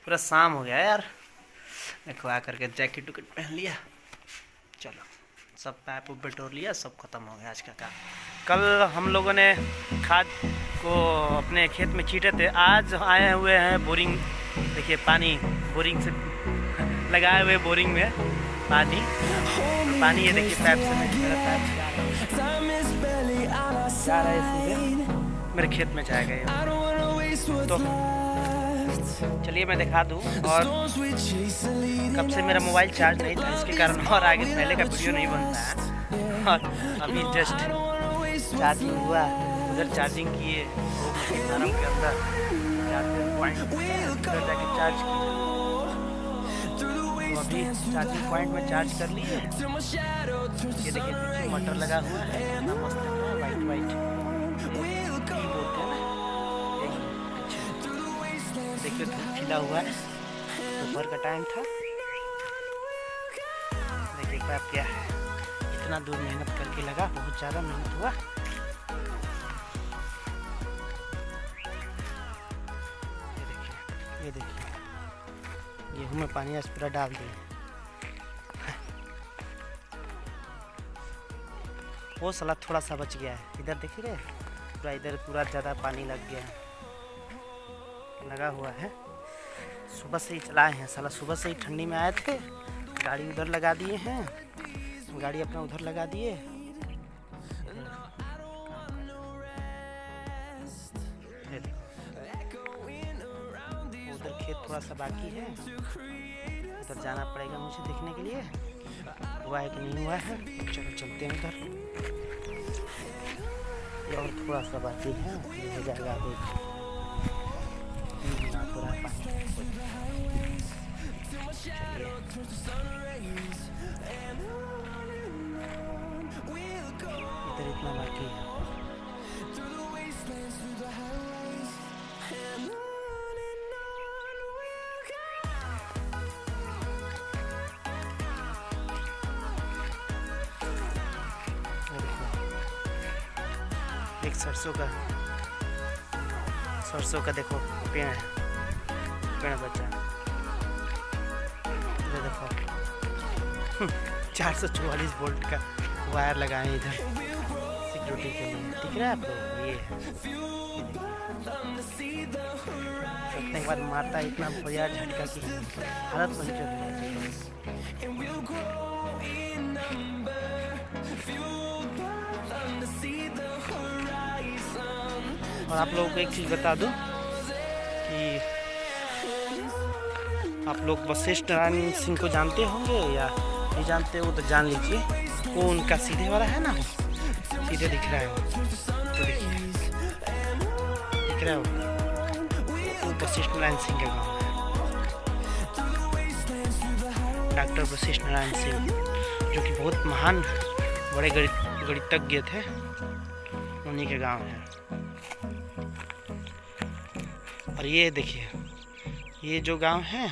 पूरा शाम हो गया यार। देखो आ करके जैकेट उकेट पहन लिया, चलो सब पैप उप बटोर लिया, सब खत्म हो गया आज का काम। कल हम लोगों ने खाद को अपने खेत में छींटे थे, आज आए हुए हैं बोरिंग। देखिए पानी बोरिंग से लगाए हुए, बोरिंग में पानी पानी ये देखिए पैप से मेरा पैप जा रहा है सीधे मेरे खेत में जाएगा ये। तो चलिए मैं दिखा दूँ। और कब से मेरा मोबाइल चार्ज नहीं था, इसके कारण और आगे पहले का वीडियो नहीं बनता है। और अभी जस्ट चार्जिंग हुआ, उधर चार्जिंग किए फार्म के अंदर चार्जिंग पॉइंट उधर जाके चार्ज किए। तो अभी चार्जिंग पॉइंट में चार्ज कर लिए। ये देखिए मोटर लगा हुआ है, कितना मस्त लग रहा है, वाइट वाइट बोलते हैं ना। देखिए धूप खिला हुआ है, दोपहर का टाइम था। देखिए पैप क्या है, इतना दूर मेहनत करके लगा, बहुत ज़्यादा मेहनत हुआ। ये देखिए गेहूँ में पानी आज पूरा डाल दिए। वो साला थोड़ा सा बच गया है, इधर देखिए रे पूरा, इधर पूरा ज़्यादा पानी लग गया है, लगा हुआ है। सुबह से ही चलाए हैं साला, सुबह से ही ठंडी में आए थे, गाड़ी उधर लगा दिए हैं, गाड़ी अपना उधर लगा दिए। उधर खेत थोड़ा सा बाकी है, उधर जाना पड़ेगा मुझे देखने के लिए हुआ है कि नहीं हुआ है। चलो चलते हैं उधर, और थोड़ा सा बाकी है, हो जाएगा आगे। इधर इतना बाकी है। एक सरसों का देखो पेड़ है, पेड़ बचा। ये देखो 444 वोल्ट का वायर लगाए इधर सिक्योरिटी के लिए, दिख रहा है आपको? ये है सटने के बाद मारता है इतना बढ़िया झटका की हालत पंचर हो जाती है। और आप लोगों को एक चीज़ बता दूं कि आप लोग वशिष्ठ नारायण सिंह को जानते होंगे या नहीं जानते हो तो जान लीजिए। वो उनका सीधे वाला है ना, सीधे दिख रहा है तो देखिए, दिख रहा है वो वशिष्ठ नारायण सिंह का गाँव है। डॉक्टर वशिष्ठ नारायण सिंह जो कि बहुत महान बड़े गणितज्ञ थे, उन्हीं के गाँव है। और ये देखिए ये जो गांव है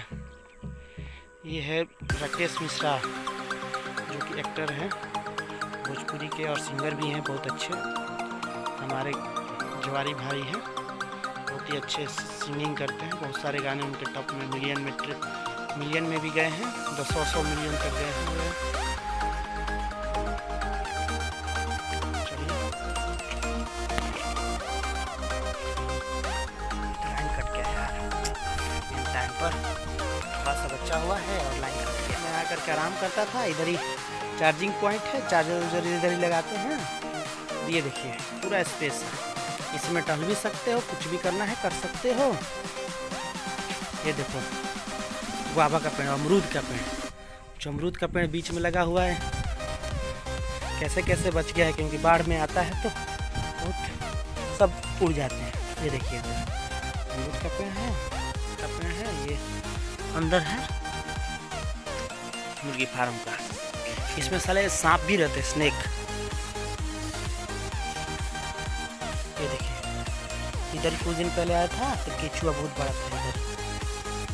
ये है राकेश मिश्रा, जो कि एक्टर हैं भोजपुरी के और सिंगर भी हैं, बहुत अच्छे हमारे जवारी भाई हैं, बहुत ही अच्छे सिंगिंग करते हैं। बहुत सारे गाने उनके टॉप में मिलियन में भी गए हैं, 100 मिलियन तक गए हैं। थोड़ा सा बच्चा हुआ है और लाइन कट गया। मैं आकर के आराम करता था, इधर ही चार्जिंग पॉइंट है, चार्जर इधर ही लगाते हैं। ये देखिए पूरा स्पेस है, इसमें टहल भी सकते हो, कुछ भी करना है कर सकते हो। ये देखो गुआवा का पेड़, अमरूद का पेड़, जो अमरूद का पेड़ बीच में लगा हुआ है, कैसे कैसे बच गया है, क्योंकि बाढ़ में आता है तो सब उड़ जाते हैं। ये देखिए अमरूद का पेड़ है, ये अंदर है मुर्गी फार्म का। इसमें साले सांप भी रहते, स्नेक। ये देखिए इधर कुछ दिन पहले आया था तो केचुआ बहुत बड़ा था इधर,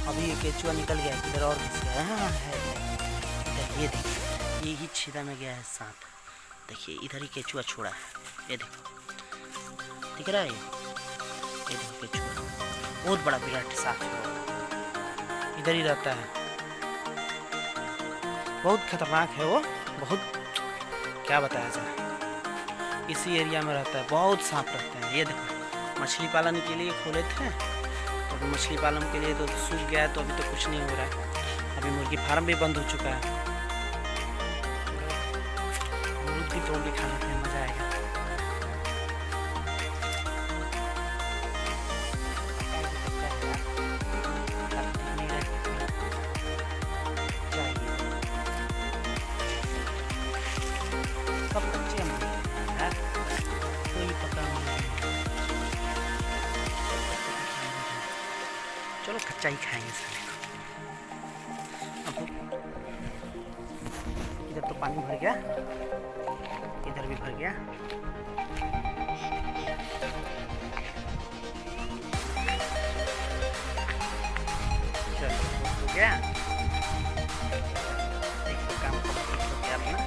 अभी ये केचुआ निकल गया, इधर और घुस गया। हाँ है इधर, ये देखिए ये ही छेदा में गया है सांप। देखिए इधर ही केचुआ छोड़ा है, ये देखो दिख रहा है, ये देखो केचुआ बहुत बड़ा विराट साफ है। इधर ही रहता है। बहुत खतरनाक है वो, बहुत क्या बताया जाए। इसी एरिया में रहता है, बहुत सांप रहते हैं। ये देखो मछली पालन के लिए खोले थे, तो मछली पालन के लिए तो सूख गया है, तो अभी तो कुछ नहीं हो रहा है। अभी मुर्गी फार्म भी बंद हो चुका है। मुर्गी तोड़ के खाने में मजा आएगा। सब कच्चे हैं, कोई पता नहीं। चलो कच्चा ही खाएंगे सारे को। अब इधर तो पानी भर गया, इधर भी भर गया। चलो हो गया, एक तो काम कंप्लीट हो गया अपना।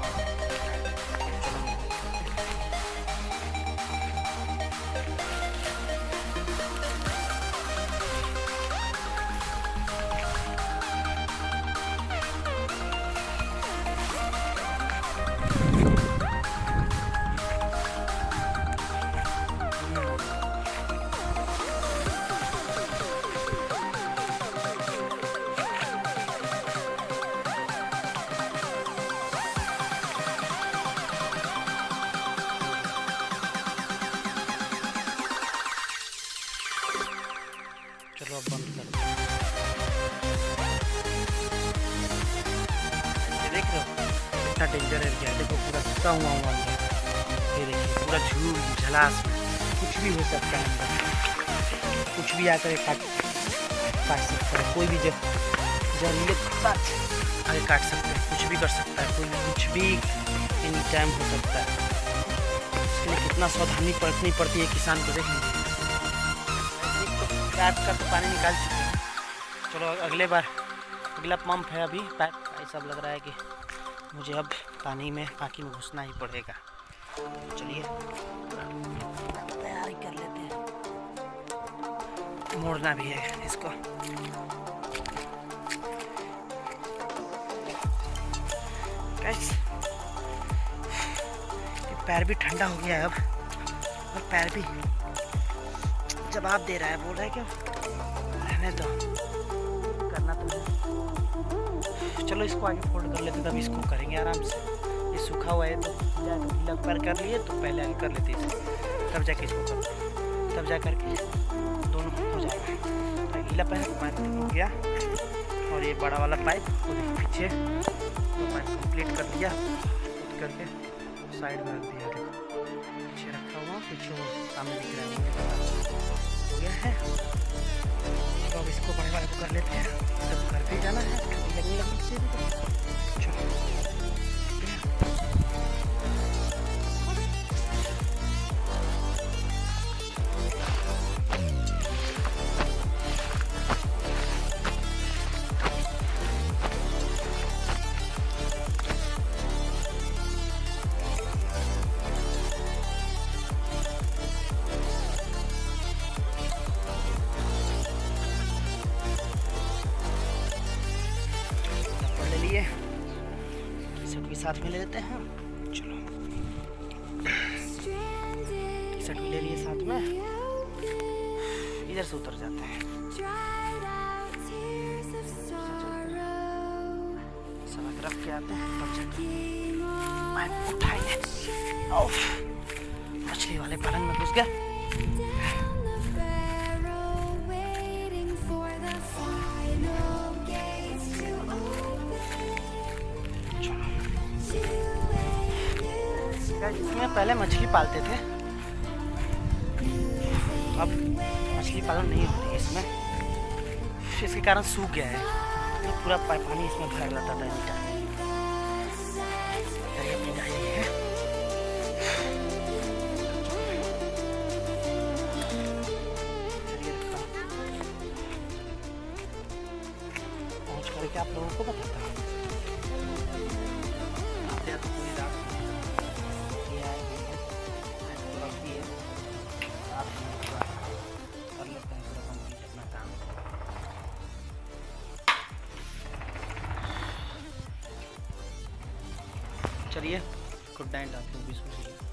चलो अब बंद करते हैं। ये देख रहे हो कितना डेंजर एरिया है। देखो पूरा टूटा हुआ है। ये देखिए पूरा झूल झलास, कुछ भी हो सकता है अंदर, कुछ भी आकर काट सकता है। कोई भी जहरीले आगे काट सकते हैं, कुछ भी कर सकता है कोई, कुछ भी एनी टाइम हो सकता है। इसके लिए कितना सावधानी बरतनी पड़ती है किसान को। देखेंगे काट कर तो पानी निकाल चुके हैं। चलो अगले बार अगला पंप है अभी पैक। ऐसा लग रहा है कि मुझे अब पानी में पानी में घुसना ही पड़ेगा। चलिए तैयारी कर लेते हैं, मोड़ना भी है इसको। पैर भी ठंडा हो गया है अब, और पैर भी जवाब दे रहा है, बोल रहा है क्या रहने दो, करना तो है। चलो इसको आगे फोल्ड कर लेते, तब इसको करेंगे आराम से। ये सूखा हुआ है तो गीला पैर कर लिए, तो पहले आगे कर लेते इसे, तब जाके इसको करते, तब जा करके दोनों हो जाएगा। गीला पैर तो पाइप हो गया, और ये बड़ा वाला पाइप को पीछे तो पाइप कंप्लीट कर दिया, करके साइड में रख दिया। देखो पीछे रखा हुआ, पीछे वो सामने दिख रहा है, हो गया है। तो अब इसको बड़े वाले को कर लेते हैं, जब घर भी जाना है लगने लगने। चलो साथ में ले लेते हैं। चलो टी-शर्ट भी ले लिए साथ में, इधर से उतर जाते हैं। सब रख के आते हैं, तब उठाएंगे। मछली वाले पालन में घुस गया। इसमें पहले मछली पालते थे, अब मछली पालन नहीं होती है इसमें, इसके कारण सूख गया है। पूरा पानी इसमें भर रहता था नीचा। पहुँच करके आप लोगों को बताता हूँ। चलिए गुड नाइट, आप लोग भी सो जाइए।